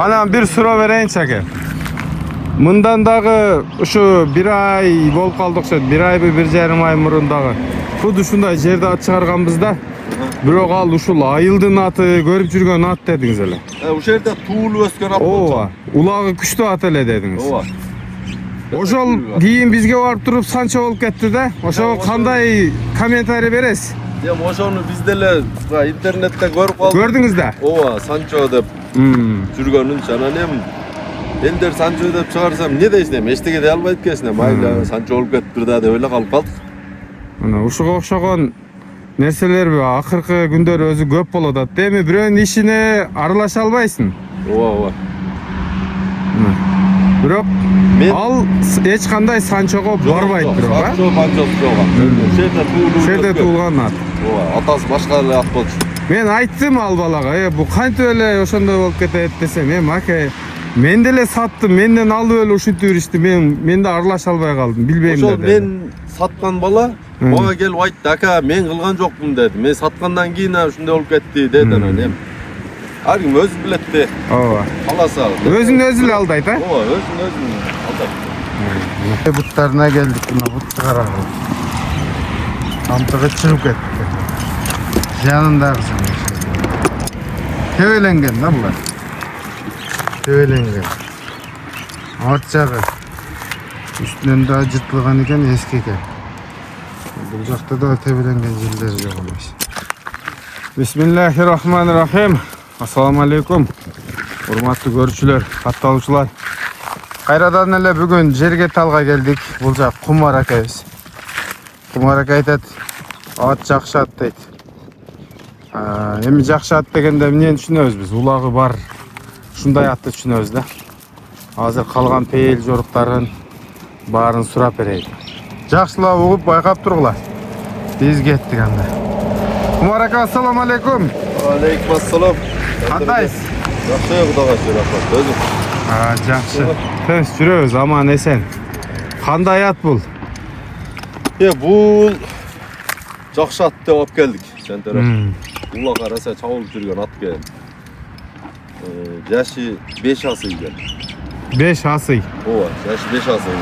Ana bir sura vereyinçi aka. Mından dağı şu bir ay bolup kaldık söz. Bir ay bir жарым ay murundağı. Xuddi shunday жерде at çıkarganbızda. Бирок ал ушул айылдын аты, көрүп жүргөн ат дедиңиз эле. Ошол жерде туулуп өскөн ат болчу. Ооба. Улагы күчтүү ат эле дедиңиз. Ооба. Ошол кийин бизге барып туруп санча болуп кетти да. Ошого кандай комментарий бересиз? Эми ошону биз деле интернетте көрүп калдык. Көрдүңүз да? Ооба, Санчо деп жүргөнүн анан эми элдер Санчо деп чыгарсам эмне дейсиң эми эчтеке дей албайт экенсиң. Майла Санчо болуп кетиптир да деп эле калып калдык. Мына ушуга окшогон нерселер акыркы күндөр өзү көп болот атат. Эми бирөөнүн ишине аралаша албайсың. Ооба. Бирок ал эч кандай Санчого барбайт бирок, а? Санчо жок. Ошол жерде туулган ат. Ооба, атасы башка эле ат болчу. Мен айттым ал балага, бу кантип эле ошондой болуп кетет десем, эми аке, мен деле саттым, менден алып эле ушинтип беришти, мен да аралаша албай калдым, билбейм Ошол деди. мен саткан бала мага келип айтты, ака, мен кылган жокмун деди. Мен саткандан кийин ушундай болуп кетти деди анан эми. Ар ким өзү билет да. Ооба. Каласа. Өзүн өзү эле алдайт, а? Ооба, өзүн алдайт. Буттарына келдик, мына бутты карагыла. Тамтыгы чыгып кетти. Жанындагысын. Тебеленген да булар. Тебеленген. Арт жагы. Үстүнөн да жыртылган экен, эски экен. Бул жакта да тебеленген жерлер жок эмес. Бисмиллахиррахманиррахим. Ассаламу алейкум. Урматтуу көрүүчүлөр, катталуучулар. Кайрадан эле бүгүн жерге талга келдик. Бул жак Кумар акабыз. Кумар ака айтат, ат жакшы ат дейт. Эми жакшы ат дегенде эмнени түшүнөбүз биз? Улагы бар. Ушундай атты түшүнөбүз да. Азыр калган пейил жоруктарын баарын сурап берейин. Жакшылап угуп байкап тургула. Биз кеттик анда. Кумар ака, ассаламу алейкум. Алейкум ассалам. Кандайсыз? Жакшы, Кудайга шүгүр, рахмат. Өзүң? Жакшы. Тынч жүрөбүз, аман эсен. Кандай ат бул? Бул жакшы ат деп алып келдик. Сентере. Улак караса чабылып жүргөн ат экен. Жашы 5 асый экен. 5 асый. Ооба, жашы 5 асый.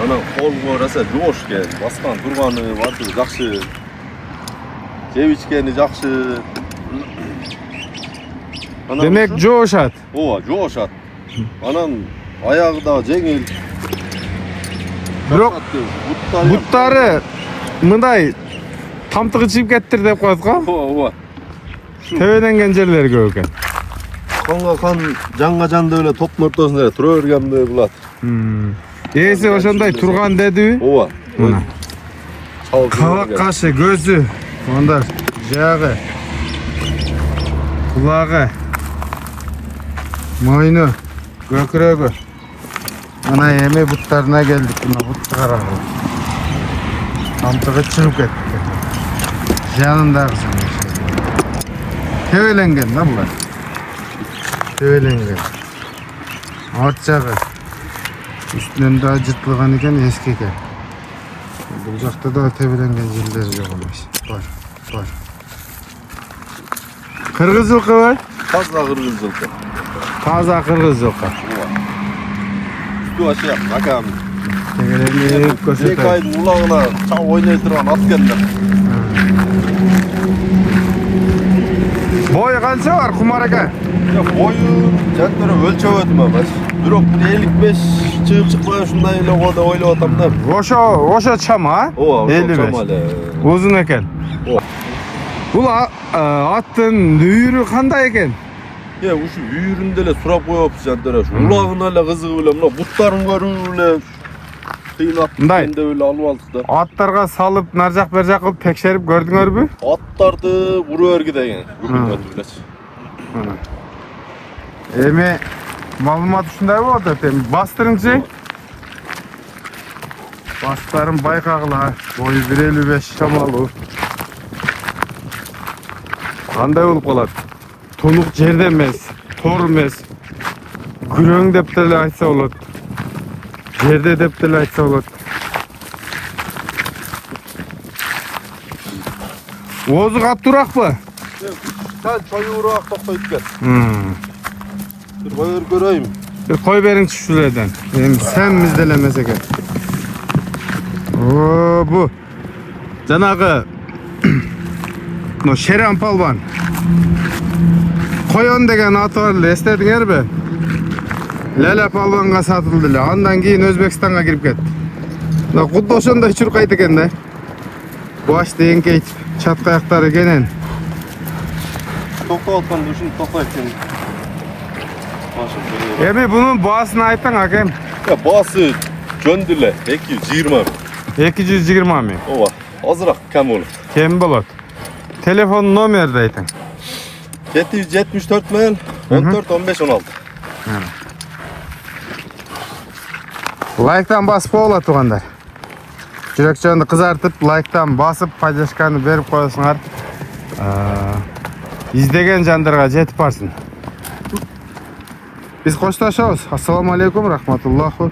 Анан колго караса жош экен. Баскан турганы баты жакшы. Жеп ичкени жакшы. Демек жош ат. Ооба, жош ат. Анан аягы да жеңил. Бирок буттары мындай тамтыгы чыгып кеттир деп коет го. Ооба. Тебеленген жерлери көп экен. Канга кан, жанга жан деп эле топтун ортосунда эле тура бергендей булат. Ээси ошондой турган дедиби? Ооба. Мына. Кабак кашы, көзү, онда жагы, кулагы, мойну, көкүрөгү. Мына эми буттарына келдик, мына бутты карагыла. Тамтыгы чыгып кетти. Жанындагысын. Тебеленген да булар. Тебеленген. Арт жагы. Үстүнөн да жыртылган экен, эски экен. Бул жакта да тебеленген жерлер жок эмес. Бар. Кыргыз жылкыбы? Таза кыргыз жылкы. Таза кыргыз жылкы. Ду ашык, акам. Тегеленип көрсөтөт. Эки айдын улагына чабып ойной турган ат экен да. Бою канча бар Кумар ака? Бою жандар өлчөп өтмө, бирок 55 чыгып чыкпай ушундай эле го деп ойлоп атам да. Ошо чама, а? Ооба, 55. чама эле. Узун экен. Бул аттын үйүрү кандай экен? Ушу үйүрүндө эле сурап коёпуз жандар. Улагына эле кызыгып эле, мына буттарын көрүп эле кыйын ат деп эле алып алдык да. Аттарга салып, нар жак бер жак кылып текшерип көрдүңөрбү? Аттарды бура берги деген. Өтүп элечи. Эми маалымат ушундай болот эт. Эми бастырыңчы. Бастарын байкагыла. Бою 1.55 шамалуу. Кандай болуп калат? Тонук жерде эмес, тор эмес. Күрөң деп деле айтса болот. Жерде деп деле айтса болот. Озу каптууракпы? Сәл чоюураак токтойт экен. Bir koyur göreyim. Bir koy bering şulerden. Sen bizdelemese ekan. Oo bu. Janağı no Şeran Palvan. Koyon degen atı var, estediңер be? Lala Palvanга satıldı. Andan keyin Özbekistan'a girip ketdi. Da kudda oşonda çurkaydı eken da. Baş deyin keyt çatkayakları genen. Tokta atkan düşün tokta etken. Emi bunun bağısını aytın hakem. Ya bası göndüle 220. 220 mi? Ova azırak kam olur. Kim bolot? Telefon nomeri de aytın. 774 mil 14 15 16. Like'tan basıp ola tuğanlar. Жүрекжанды kızartıp like'tan basıp paylaşkanı berip koyasыңар. İzdеген жандарға жетип барсын. Biz koştaşabыз. Assalamu alaikum rahmatullahu.